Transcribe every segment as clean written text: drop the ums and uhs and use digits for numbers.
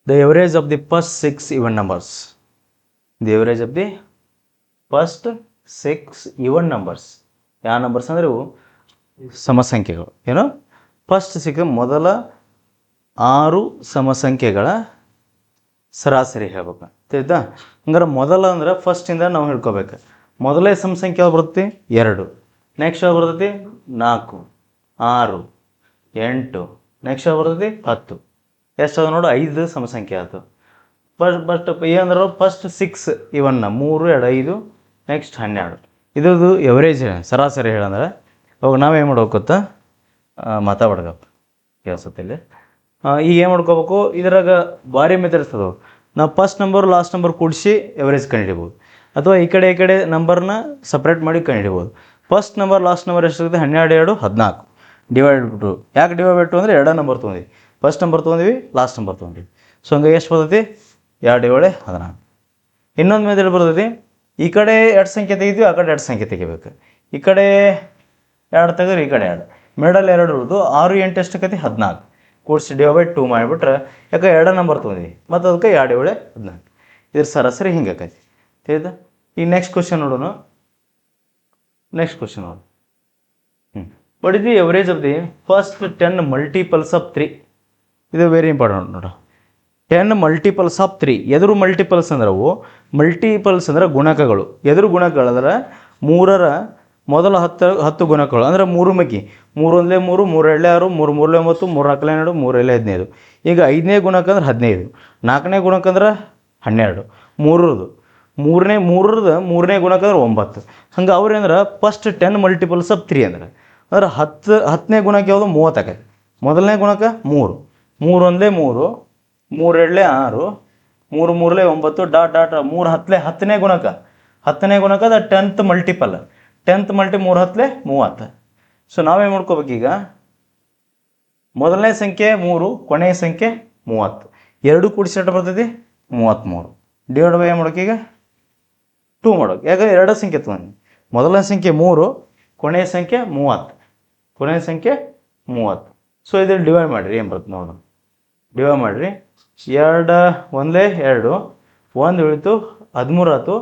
The average of the first 6 even numbers. The average of the first 6 even numbers. ಯಾವ numbers ಅಂದರೆ ಇವು ಸಮಸಂಖ್ಯೆಗಳು. ಏನು first 6 ಮೊದಲ 6 ಸಮಸಂಖ್ಯೆಗಳ ಸರಾಸರಿ ಹೇಳ್ಬೇಕು ತಿಳಿತಾ. ಹಂಗಾರೆ ಮೊದಲ ಅಂದ್ರೆ ಫಸ್ಟಿಂದ ನಾವು ಹೇಳ್ಕೊಬೇಕು. ಮೊದಲೇ ಸಮಸಂಖ್ಯೆ ಯಾವ್ದು ಬರುತ್ತೆ 2, ನೆಕ್ಸ್ಟ್ ಯಾವ್ದು ಬರ್ತೈತಿ 4, 6, 8, ನೆಕ್ಸ್ಟ್ ಯಾವ್ದು ಬರ್ತೈತಿ 10. ಎಷ್ಟು ಅದ ನೋಡು 5 ಸಮಸಂಖ್ಯೆ ಆಯ್ತು. ಬಟ್ ಏನಂದ್ರೆ ಫಸ್ಟ್ 6 ಇವನ್ನ 3, 2, 5, ನೆಕ್ಸ್ಟ್ 12. ಇದ್ರದ್ದು ಎವರೇಜ್ ಸರಾಸರಿ ಹೇಳಂದ್ರೆ ಅವಾಗ ನಾವೇನು ಮಾಡ್ಬೇಕು ಗೊತ್ತಾ, ಮಾತಾಡ್ಬೇಕಪ್ಪ ಕೆಲಸದಲ್ಲಿ. ಈಗ ಏನು ಮಾಡ್ಕೋಬೇಕು, ಇದ್ರಾಗ ಭಾರಿ ಮೆಥಡ್ಸ್ ಅದಾವೆ. ನಾವು ಫಸ್ಟ್ ನಂಬರ್ ಲಾಸ್ಟ್ ನಂಬರ್ ಕೂಡಿಸಿ ಎವರೇಜ್ ಕಂಡುಹಿಡಿಬೋದು, ಅಥವಾ ಈ ಕಡೆ ನಂಬರ್ನ ಸಪ್ರೇಟ್ ಮಾಡಿ ಕಂಡುಹಿಡಿಬೋದು. ಫಸ್ಟ್ ನಂಬರ್ ಲಾಸ್ಟ್ ನಂಬರ್ ಎಷ್ಟಾಗುತ್ತೆ 12, 2, 14 ಡಿವೈಡ್ ಬಿಟ್ಟು. ಯಾಕೆ ಡಿವೈಡ್ ಬಿಟ್ಟು ಅಂದರೆ 2 ನಂಬರ್ ತೊಗೊಂಡಿವಿ, ಫಸ್ಟ್ ನಂಬರ್ ತೊಗೊಂಡಿವಿ, ಲಾಸ್ಟ್ ನಂಬರ್ ತೊಗೊಂಡಿವಿ. ಸೊ ಹಂಗೆ ಎಷ್ಟು ಬರ್ತೈತಿ 2 7 14. ಇನ್ನೊಂದು ಮೆಥಡ್ ಬರ್ತೈತಿ, ಈ ಕಡೆ 2 ಸಂಖ್ಯೆ ತೆಗಿತೀವಿ, ಆ ಕಡೆ 2 ಸಂಖ್ಯೆ ತೆಗಿಬೇಕು. ಈ ಕಡೆ 2 ತೆಗೆದ್ರೆ ಈ ಕಡೆ 2, ಮಿಡಲ್ 2 ಇರೋದು 6, 8 ಎಷ್ಟಕ್ಕೈತಿ 14 ಕೂಡಿಸಿ ಡಿವೈಡ್ 2 ಮಾಡಿಬಿಟ್ರೆ, ಯಾಕೆ 2 ನಂಬರ್ ತೊಗೊಂಡಿವಿ ಮತ್ತು ಅದಕ್ಕೆ 2 7 14. ಇದ್ರ ಸರಾಸರಿ ಹಿಂಗೆ ಆಕೈತಿ ತಿಳಿದ. ಈಗ ನೆಕ್ಸ್ಟ್ ಕ್ವಶನ್ ನೋಡೋಣ. ನೆಕ್ಸ್ಟ್ ಕ್ವಶನ್ ನೋಡು. What is the average of the first 10 multiples of 3? ಇದು ವೆರಿ ಇಂಪಾರ್ಟೆಂಟ್ ನೋಡು. 10 ಮಲ್ಟಿಪಲ್ಸ್ ಆಫ್ 3. ಎದುರು ಮಲ್ಟಿಪಲ್ಸ್ ಅಂದ್ರೆ ಅವು ಮಲ್ಟಿಪಲ್ಸ್ ಅಂದ್ರೆ ಗುಣಕಗಳು. ಎದುರು ಗುಣಕಗಳಂದ್ರೆ 3ರ ಮೊದಲ 10 ಗುಣಕಗಳು ಅಂದ್ರೆ 3 ಮಗ್ಗಿ 3 1 3, 3 2 6, 3 3 9, 3 4 12, 3 15. ಈಗ 5ನೇ ಗುಣಕ ಅಂದ್ರೆ 15, 4ನೇ ಗುಣಕ ಅಂದ್ರೆ 12, ಮೂರನೇ ಗುಣಕ ಅಂದ್ರೆ 9. ಹಂಗೆ ಅವ್ರೇಂದ್ರೆ ಫಸ್ಟ್ 10 ಮಲ್ಟಿಪಲ್ಸ್ ಆಫ್ 3 ಅಂದ್ರೆ 10ನೇ ಗುಣಕ ಯಾವುದು 30 ಆಕೈತಿ. ಮೊದಲನೇ ಗುಣಕ 3, 3 1 3, 3 2 6, 3 3 9 dot 3 10ನೇ ಗುಣಕ. 10ನೇ ಗುಣಕದ 10th multiple. 10th multi 3 10 30. So ನಾವೇನು ಮಾಡ್ಕೋಬೇಕು, ಈಗ ಮೊದಲನೇ ಸಂಖ್ಯೆ 3, ಕೊನೆಯ ಸಂಖ್ಯೆ 30, ಎರಡು ಕೂಡಿಸಿ ಎಷ್ಟು ಬರ್ತೈತಿ 33. ಡಿವೈಡ್ ಬೈ ಏನು ಮಾಡೋಕೆ, ಈಗ 2 ಮಾಡೋಕೆ. ಯಾಕಂದ್ರೆ 2 ಸಂಖ್ಯೆ ತೊಗೊಂಡು ಮೊದಲನೇ ಸಂಖ್ಯೆ 3, ಕೊನೆಯ ಸಂಖ್ಯೆ 30. ಸೊ ಇದ್ರಲ್ಲಿ ಡಿವೈಡ್ ಮಾಡಿರಿ ಏನು ಬರುತ್ತೆ ನೋಡು. ಡಿವೈಡ್ ಮಾಡಿರಿ 2 1 2, 1 ಉಳಿತು 13 ಆಯ್ತು,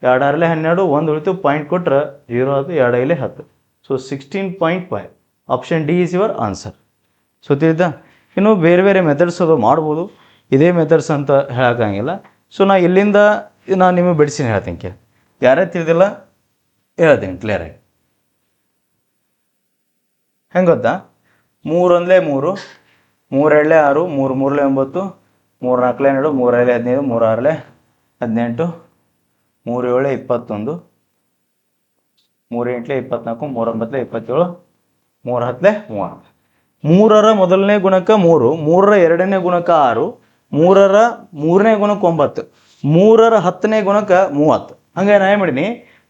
2 6 12, 1 ಉಳಿತು ಪಾಯಿಂಟ್ ಕೊಟ್ರೆ 0 ಆಯ್ತು, 2 5 10. So 16.5. Option D is your answer. So ತಿಳಿದ. ಇನ್ನು ಬೇರೆ ಬೇರೆ ಮೆಥಡ್ಸ್ ಅದು ಮಾಡ್ಬೋದು, ಇದೇ ಮೆಥಡ್ಸ್ ಅಂತ ಹೇಳೋಕ್ಕಾಗಿಲ್ಲ. ಸೊ ನಾ ಇಲ್ಲಿಂದ ನಾನು ನಿಮಗೆ ಬಿಡಿಸಿನಿ ಹೇಳ್ತೀನಿ, ಯಾರೇ ತಿಳಿದಿಲ್ಲ ಹೇಳ್ತೀನಿ ಕ್ಲಿಯರಾಗಿ. ಹೆಂಗೆ ಗೊತ್ತಾ, 3 1 3, 3 2 6, 3 3 9, 3 4 12, 3 5 15, 3 6 18, 3 7 21, 3 8 24, 3 9 27, 3 10 30. 3ರ ಮೊದಲನೇ ಗುಣಕ 3, 3ರ ಎರಡನೇ ಗುಣಕ 6, 3ರ ಮೂರನೇ ಗುಣಕ 9, 3ರ 10ನೇ ಗುಣಕ 30. ಹಂಗೆ ನಾ ಏನು ಮಾಡೀನಿ,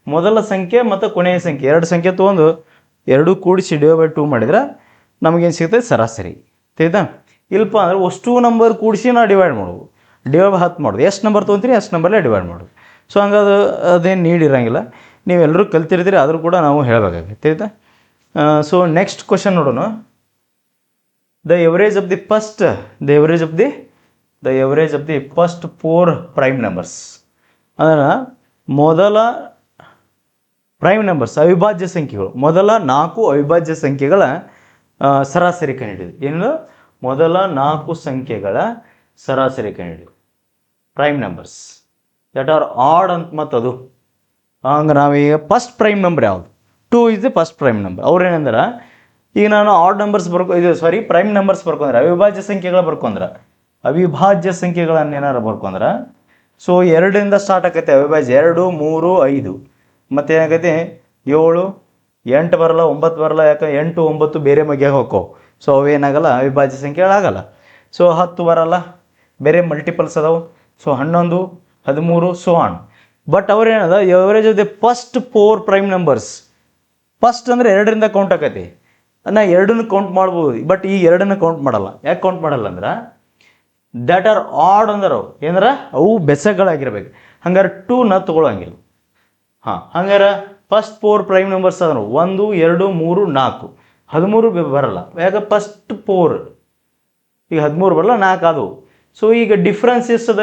ಮೊದಲ ಸಂಖ್ಯೆ ಮತ್ತು ಕೊನೆಯ ಸಂಖ್ಯೆ 2 ಸಂಖ್ಯೆ ತೊಗೊಂಡು 2 ಕೂಡಿಸಿ ಡಿವೈಡ್ ಬೈ 2 ಮಾಡಿದ್ರೆ ನಮಗೇನು ಸಿಗ್ತದೆ ಸರಾಸರಿ ತಿಳಿತಾ. ಇಲ್ಪ ಅಂದ್ರೆ ಅಷ್ಟು ನಂಬರ್ ಕೂಡಿಸಿ ನಾವು ಡಿವೈಡ್ ಮಾಡೋದು, ಡಿವೈಡ್ ಬೈ 10 ಮಾಡೋದು. ಎಷ್ಟು ನಂಬರ್ ತೊಗೊಂತೀರಿ ಅಷ್ಟು ನಂಬರ್ಲೇ ಡಿವೈಡ್ ಮಾಡೋದು. ಸೊ ಹಂಗೆ ಅದೇನು ನೀಡಿರಂಗಿಲ್ಲ, ನೀವೆಲ್ಲರೂ ಕಲ್ತಿರ್ತೀರಿ, ಆದರೂ ಕೂಡ ನಾವು ಹೇಳಬೇಕಾಗುತ್ತೆ ತಿಳಿತಾ. ಸೊ ನೆಕ್ಸ್ಟ್ ಕ್ವಶನ್ ನೋಡೋಣ. The average of the first 4 prime numbers. ಅಂದ್ರೆ ಮೊದಲ ಪ್ರೈಮ್ ನಂಬರ್ಸ್ ಅವಿಭಾಜ್ಯ ಸಂಖ್ಯೆಗಳು, ಮೊದಲ 4 ಅವಿಭಾಜ್ಯ ಸಂಖ್ಯೆಗಳ ಸರಾಸರಿ ಕಂಡುಹಿಡಿದು. ಏನು, ಮೊದಲ 4 ಸಂಖ್ಯೆಗಳ ಸರಾಸರಿ ಕಂಡುಹಿಡಿದು prime numbers that are odd ಅಂತ. ಮತ್ತು ಅದು ಹಂಗೆ ನಾವೀಗ ಫಸ್ಟ್ ಪ್ರೈಮ್ ನಂಬರ್ ಯಾವುದು, 2 is the first prime number. ಅವ್ರೇನಂದ್ರೆ ಈಗ ನಾನು ಆಡ್ ನಂಬರ್ಸ್ ಪ್ರೈಮ್ ನಂಬರ್ಸ್ ಬರ್ಕೊಂಡ್ರೆ ಅವಿಭಾಜ್ಯ ಸಂಖ್ಯೆಗಳು ಅವಿಭಾಜ್ಯ ಸಂಖ್ಯೆಗಳನ್ನು ಏನಾರು ಬರ್ಕೊಂಡ್ರೆ, ಸೊ 2ರಿಂದ ಸ್ಟಾರ್ಟ್ ಆಕೈತೆ ಅವಿಭಾಜ್ಯ, 2 3 5, ಮತ್ತು ಏನಾಗೈತಿ 7 8 ಬರಲ್ಲ, 9 ಬರಲ್ಲ. ಯಾಕೆ 8 9 ಬೇರೆ ಮಗ್ಗೆ ಹೋಗೋ, ಸೊ ಅವೇನಾಗಲ್ಲ ಅವಿಭಾಜ್ಯ ಸಂಖ್ಯೆಗಳಾಗಲ್ಲ. ಸೊ 10 ಬರಲ್ಲ, ಬೇರೆ ಮಲ್ಟಿಪಲ್ಸ್ ಅದಾವೆ. So 11 13 so on. ಬಟ್ ಅವ್ರೇನದ average of the first 4 prime numbers. First ಅಂದರೆ 2ರಿಂದ ಕೌಂಟ್ ಆಕೈತಿ, ನಾ 2ನ್ನು ಕೌಂಟ್ ಮಾಡ್ಬೋದು, ಬಟ್ ಈ 2ನ್ನು ಕೌಂಟ್ ಮಾಡಲ್ಲ. ಯಾಕೆ ಕೌಂಟ್ ಮಾಡಲ್ಲ ಅಂದ್ರೆ ದ್ಯಾಟ್ ಆರ್ ಆಡ್ ಅಂದ್ರೆ ಅವು ಬೆಸಗಳಾಗಿರ್ಬೇಕು. ಹಂಗಾರೆ 2ನ ತೊಗೊಳಂಗಿಲ್ಲ. ಹಾಂ, ಹಂಗಾರೆ ಫಸ್ಟ್ 4 ಪ್ರೈಮ್ ನಂಬರ್ಸ್ ಆದ್ರು 1 2 3 4. 13 ಬರಲ್ಲ, ಯಾಕೆ ಫಸ್ಟ್ 4 ಈಗ 13 ಬರಲ್ಲ, 4 ಅದು. ಸೊ ಈಗ ಡಿಫ್ರೆನ್ಸ್ ಎಷ್ಟದ,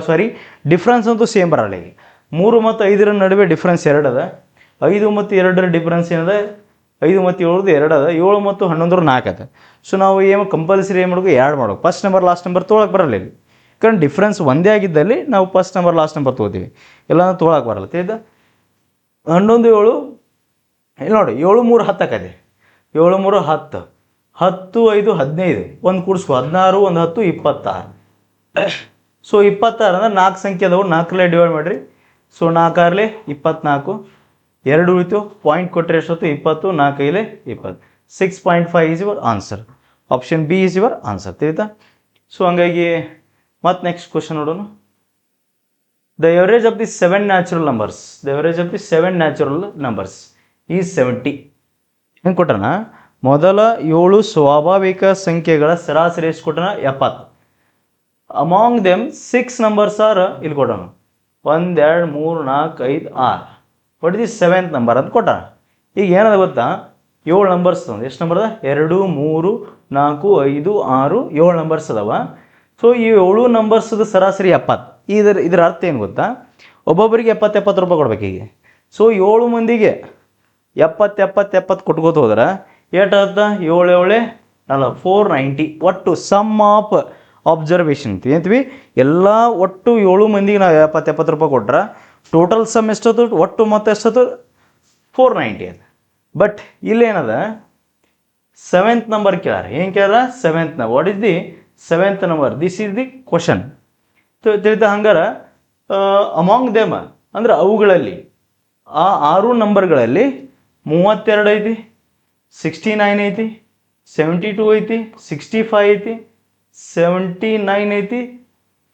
ಸಾರಿ ಡಿಫ್ರೆನ್ಸ್ ಅಂತೂ ಸೇಮ್ ಬರಲ್ಲ. ಈಗ 3 ಮತ್ತು 5 ನಡುವೆ ಡಿಫ್ರೆನ್ಸ್ 2 ಅದ, 5 ಮತ್ತು 2 ಡಿಫ್ರೆನ್ಸ್ ಏನದ, 5 ಮತ್ತು 7 2 ಅದ, 7 ಮತ್ತು 11 4 ಅದ. ಸೊ ನಾವು ಏನು ಕಂಪಲ್ಸರಿ ಏನು ಮಾಡಬೇಕು, ಆ್ಯಡ್ ಮಾಡ್ಬೇಕು. ಫಸ್ಟ್ ನಂಬರ್ ಲಾಸ್ಟ್ ನಂಬರ್ ತೊಗೊಳಕ್ಕೆ ಬರಲ್ಲ ಇಲ್ಲಿ, कारण ಡಿಫ್ರೆನ್ಸ್ ಒಂದೇ ಆಗಿದ್ದಲ್ಲಿ ನಾವು ಫಸ್ಟ್ ನಂಬರ್ ಲಾಸ್ಟ್ ನಂಬರ್ ತೊಗೋತೀವಿ, ಇಲ್ಲ ತೊಗೊಳಕ್ಕೆ ಬರಲ್ಲ. ತಿಳಿದ 11 7 ಇಲ್ಲಿ ನೋಡಿ, 7 3 10 ಆಕೈತಿ, 7 3 10, 10 5 15, ಒಂದು ಕೂಡಿಸ್ಕೊ 16, 1 10 26. ಸೊ 26 ಅಂದ್ರೆ 4 ಸಂಖ್ಯೆ ಅದಾವು, 4 ಡಿವೈಡ್ ಮಾಡಿರಿ. ಸೊ 4 6 24, 2 ಉಳಿತು, ಪಾಯಿಂಟ್ ಕೊಟ್ಟರೆ ಎಷ್ಟೊತ್ತು 20, 4 5 20. 6.5 is your answer. Option B is your answer. ತಿಳಿತಾ? ಸೊ ಹಂಗಾಗಿ ಮತ್ತು ನೆಕ್ಸ್ಟ್ ಕ್ವಶನ್ ನೋಡೋಣ. The average of the 7 natural numbers, the average of the 7 natural numbers is 70. ಹೆಂಗೆ ಕೊಟ್ಟಣ, ಮೊದಲ 7 ಸ್ವಾಭಾವಿಕ ಸಂಖ್ಯೆಗಳ ಸರಾಸರಿ ಎಷ್ಟು ಕೊಟ್ಟಣ, 70. ಅಮಾಂಗ್ ದೆಮ್ 6 ನಂಬರ್ಸ್ ಆರ್, ಇಲ್ಲಿ ಕೊಟ್ಟಣ 1 2 3 4 5 6. What is the 7th number ಅಂತ ಕೊಟ್ಟ. ಈಗ ಏನದ ಗೊತ್ತಾ, 7 ನಂಬರ್ಸ್ ಅದ. ಎಷ್ಟು ನಂಬರ್ ಅದ, 2 3 4 5 6 7 ನಂಬರ್ಸ್ ಅದಾವ. ಸೊ ಈ 7 ನಂಬರ್ಸ್ದು ಸರಾಸರಿ 70. ಇದರ ಅರ್ಥ ಏನು ಗೊತ್ತಾ, ಒಬ್ಬೊಬ್ಬರಿಗೆ 70 ರೂಪಾಯಿ ಕೊಡ್ಬೇಕು. ಈಗ ಸೊ 7 ಮಂದಿಗೆ 70 ಕೊಟ್ಕೋತ ಹೋದ್ರೆ ಏಟಾದ, 7 7 490. ಒಟ್ಟು ಸಮ್ ಆಫ್ ಅಬ್ಸರ್ವೇಷನ್ ಅಂತೀವಿ. ಎಲ್ಲ ಒಟ್ಟು 7 ಮಂದಿಗೆ ನಾವು 70 ರೂಪಾಯಿ ಕೊಟ್ರೆ ಟೋಟಲ್ ಸಮ್ ಎಷ್ಟೊತ್ತು, ಒಟ್ಟು ಮೊತ್ತ ಎಷ್ಟೊತ್ತು 490 ಅದು. ಬಟ್ ಇಲ್ಲೇನದ 7th ನಂಬರ್ ಕೇಳಾರ. ಏನು ಕೇಳಾರ, 7th number. What is the 7th number, this is the question. ತಿಳಿತಾ? ಹಂಗಾರ ಅಮಾಂಗ್ ದೆಮ್ ಅಂದ್ರೆ ಅವುಗಳಲ್ಲಿ, ಆ 6 ನಂಬರ್ಗಳಲ್ಲಿ 32 ಐತಿ, 69 ಐತಿ, 72 ಐತಿ, 65 ಐತಿ, 79 ಐತಿ,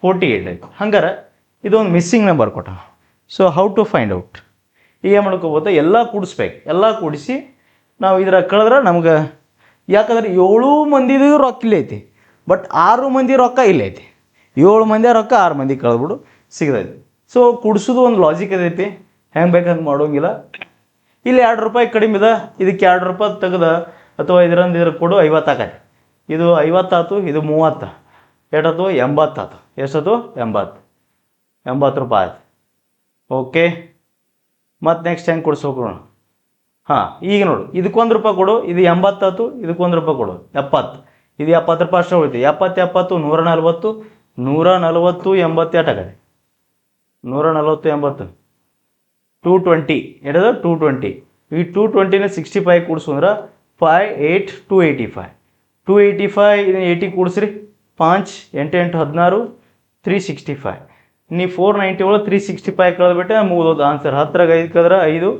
48 ಐತಿ. ಹಂಗಾರ ಇದೊಂದು ಮಿಸ್ಸಿಂಗ್ ನಂಬರ್ ಕೊಟ್ಟ. So how to find out, ಈಗ ಏನು ಮಾಡ್ಕೋಬೋದ, ಎಲ್ಲ ಕೂಡಿಸ್ಬೇಕು. ಎಲ್ಲ ಕೂಡಿಸಿ ನಾವು ಇದರ ಕಳೆದ್ರೆ ನಮ್ಗೆ, ಯಾಕಂದ್ರೆ 7 ಮಂದಿದು ರೊಕ್ಕ ಇಲ್ಲ ಐತಿ, ಬಟ್ 6 ಮಂದಿ ರೊಕ್ಕ ಇಲ್ಲ ಐತಿ. 7 ಮಂದಿ ರೊಕ್ಕ 6 ಮಂದಿ ಕಳೆದ್ಬಿಡು ಸಿಗದೈತಿ. ಸೊ ಕೂಡಿಸೋದು ಒಂದು ಲಾಜಿಕ್ ಅದೈತಿ, ಹೆಂಗೆ ಬೇಕಂಗೆ ಮಾಡೋಂಗಿಲ್ಲ. ಇಲ್ಲಿ 2 ರೂಪಾಯಿ ಕಡಿಮೆ ಇದೆ, ಇದಕ್ಕೆ 2 ರೂಪಾಯಿ ತೆಗೆದ ಅಥವಾ ಇದ್ರ ಕೊಡು 50 ಆಕೈತಿ. ಇದು 50 ಆಯ್ತು, ಇದು 30, ಎಷ್ಟಾಯ್ತು 80 ಆಯ್ತು. ಎಷ್ಟತ್ತು 80 ರೂಪಾಯಿ ಆಯ್ತು. ಓಕೆ, ಮತ್ತು ನೆಕ್ಸ್ಟ್ ಹೆಂಗೆ ಕೊಡಿಸ್ಬೇಕು. ಹಾಂ, ಈಗ ನೋಡು, ಇದಕ್ಕೆ 1 ರೂಪಾಯಿ ಕೊಡು, ಇದು 80 ಆಯ್ತು, ಇದಕ್ಕೆ 1 ರೂಪಾಯಿ ಕೊಡು 70. ಇದು 70 ರೂಪಾಯಿ ಅಷ್ಟೇ ಉಳಿತು. 70 70 140, 140 80 ಎಷ್ಟಾಗತ್ತೆ, 140 80 220. ಏನದ 220. ಈ 220ನ 65 ಕೂಡಿಸು 5 8 285. 285 ಇದನ್ನು 80 ಕೂಡಿಸ್ರಿ, 5 8 8 16 365. ನೀ 490 ಒಳಗೆ 365 ಕಳೆದ್ಬಿಟ್ಟೆ ಮುಗಿದೋದು ಆನ್ಸರ್. 10ರಾಗ 5 ಕಳೆದ್ರೆ 5,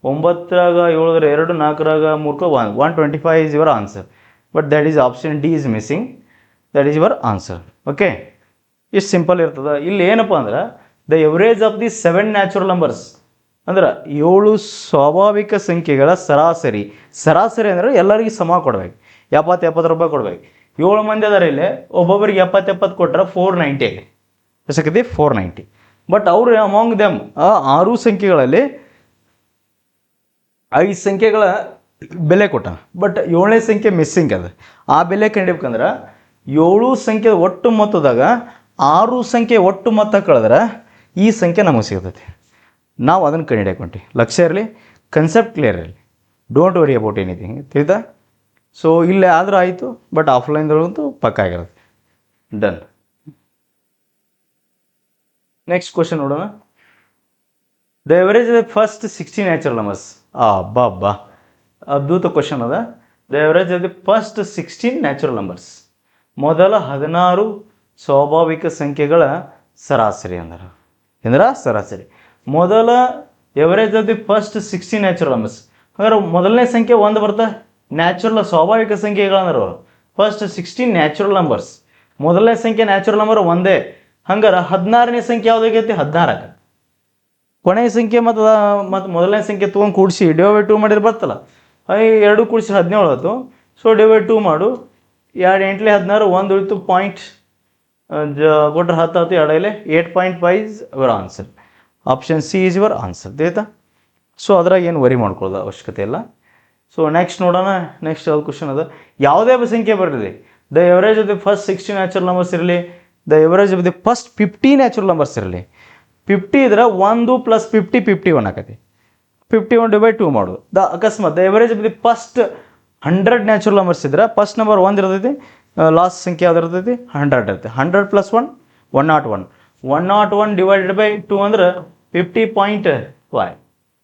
9ರಾಗ 7 2, 4ರಾಗ 3 1. 125 is your answer. But that is option D is missing. That is your answer. Okay, ಇಷ್ಟು ಸಿಂಪಲ್ ಇರ್ತದೆ. ಇಲ್ಲಿ ಏನಪ್ಪ ಅಂದ್ರೆ the average of the 7 natural numbers ಅಂದ್ರೆ 7 ಸ್ವಾಭಾವಿಕ ಸಂಖ್ಯೆಗಳ ಸರಾಸರಿ. ಸರಾಸರಿ ಅಂದರೆ ಎಲ್ಲರಿಗೂ ಸಮ ಕೊಡ್ಬೇಕು, 70 ರೂಪಾಯಿ ಕೊಡ್ಬೇಕು. 7 ಮಂದಿ ಅದಾರ ಇಲ್ಲಿ, ಒಬ್ಬೊಬ್ಬರಿಗೆ 70 ಕೊಟ್ಟರೆ 490 ಆಗಿ ಎಷ್ಟಕ್ಕೈತಿ 490. ಬಟ್ ಅವರು ಅಮಾಂಗ್ ದೆಮ್ ಆ 6 ಸಂಖ್ಯೆಗಳಲ್ಲಿ 5 ಸಂಖ್ಯೆಗಳ ಬೆಲೆ ಕೊಟ್ಟ, ಬಟ್ 7ನೇ ಸಂಖ್ಯೆ ಮಿಸ್ಸಿಂಗ್ ಅದ. ಆ ಬೆಲೆ ಕಂಡಿಬೇಕಂದ್ರೆ 7 ಸಂಖ್ಯೆ ಒಟ್ಟು ಮೊತ್ತದಾಗ 6 ಸಂಖ್ಯೆ ಒಟ್ಟು ಮೊತ್ತ ಕಳೆದ್ರೆ ಈ ಸಂಖ್ಯೆ ನಮಗೆ ಸಿಗ್ತೈತಿ. ನಾವು ಅದನ್ನು ಕಂಡಿಡಿಯಕ್ಕೆ ಹೊಂಟಿ. ಲಕ್ಷ್ಯ ಇರಲಿ, ಕನ್ಸೆಪ್ಟ್ ಕ್ಲಿಯರ್ ಇರಲಿ, ಡೋಂಟ್ ವರಿ ಅಬೌಟ್ ಎನಿಥಿಂಗ್. ತಿಳಿತಾ? ಸೊ ಇಲ್ಲೇ ಆದರೂ ಆಯಿತು, ಬಟ್ ಆಫ್ಲೈನ್ದೊಳಗಂತೂ ಪಕ್ಕ ಆಗಿರುತ್ತೆ. ಡನ್. ನೆಕ್ಸ್ಟ್ ಕ್ವಶನ್ ನೋಡೋಣ. The average the first 16 natural numbers. ಬಾ ಅದ್ಭುತ ಕ್ವಶನ್ ಅದ. The average of the first 16 natural numbers, ಮೊದಲ 16 ಸ್ವಾಭಾವಿಕ ಸಂಖ್ಯೆಗಳ ಸರಾಸರಿ ಅಂದ್ರೆ ಸರಾಸರಿ. ಮೊದಲ average of the first 16 natural numbers. ಹಾಗಾದ್ರೆ ಮೊದಲನೇ ಸಂಖ್ಯೆ 1 ಬರ್ತಾ, ನ್ಯಾಚುರಲ್ ಸ್ವಾಭಾವಿಕ ಸಂಖ್ಯೆಗಳಂದ್ರೆ ಫಸ್ಟ್ 16 ನ್ಯಾಚುರಲ್ ನಂಬರ್ಸ್. ಮೊದಲನೇ ಸಂಖ್ಯೆ ನ್ಯಾಚುರಲ್ ನಂಬರ್ ಒಂದೇ. ಹಂಗಾರೆ 16ನೇ ಸಂಖ್ಯೆ ಯಾವುದಾಗೈತಿ, 16. ಕೊನೆಯ ಸಂಖ್ಯೆ ಮತ್ತು ಮೊದಲನೇ ಸಂಖ್ಯೆ ತೊಗೊಂಡು ಕೂಡಿಸಿ ಡಿವೈಡ್ 2 ಮಾಡಿದ್ರೆ ಬರ್ತಲ್ಲ, 2 ಕೂಡಿಸಿ 17 ಆಯಿತು. ಸೊ ಡಿವೈಡ್ 2 ಮಾಡು, 2 8 16, 1 ಉಳಿತು, ಪಾಯಿಂಟ್ ಕೊಟ್ಟರೆ 10 ಆಯ್ತು, 2 8 8.5 is your answer. Option c is your answer. ತಿಳಿತಾ? ಸೊ ಅದ್ರಾಗ ಏನು ವರಿ ಮಾಡ್ಕೊಳ್ಳೋದು ಅವಶ್ಯಕತೆ ಇಲ್ಲ. ಸೊ ನೆಕ್ಸ್ಟ್ ನೋಡೋಣ. ನೆಕ್ಸ್ಟ್ ಯಾವ್ದು ಕ್ವಶನ್ ಅದ, ಯಾವುದೇ ಸಂಖ್ಯೆ ಬರಲಿ, the average of the first 60 natural numbers ಇರಲಿ, the average of the first 50 natural numbers ಇರಲಿ. 50 ಇದ್ರೆ 1 + 50 51 ಆಕತಿ. 51/2 ಮಾಡೋದು. ಅಕಸ್ಮಾತ್ the average of the first 100 natural numbers ಇದ್ರೆ ಫಸ್ಟ್ ನಂಬರ್ 1 ಇರ್ತೈತಿ, ಲಾಸ್ಟ್ ಸಂಖ್ಯೆ ಯಾವ್ದು ಇರ್ತೈತಿ 100 ಇರ್ತೈತಿ. 100 + 1 101. 101/2 ಅಂದ್ರೆ 50.5.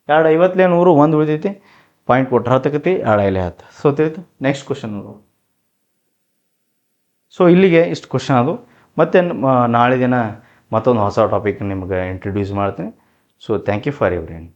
250 100 1 ಉಳಿದೈತಿ, ಪಾಯಿಂಟ್ ಕೊಟ್ಟರೆ ಹತ್ತಕತಿ, 2 10. ಸೊ ತಿಳಿತು. ನೆಕ್ಸ್ಟ್ ಕ್ವಶನ್ ನೋಡು. ಸೊ ಇಲ್ಲಿಗೆ ಇಷ್ಟು ಕ್ವಶನ್ ಅದು. ಮತ್ತು ನಾಳೆ ದಿನ ಮತ್ತೊಂದು ಹೊಸ ಟಾಪಿಕ್ ನಿಮ್ಗೆ ಇಂಟ್ರಡ್ಯೂಸ್ ಮಾಡ್ತೀನಿ. So thank you for ಎವ್ರಿನ್.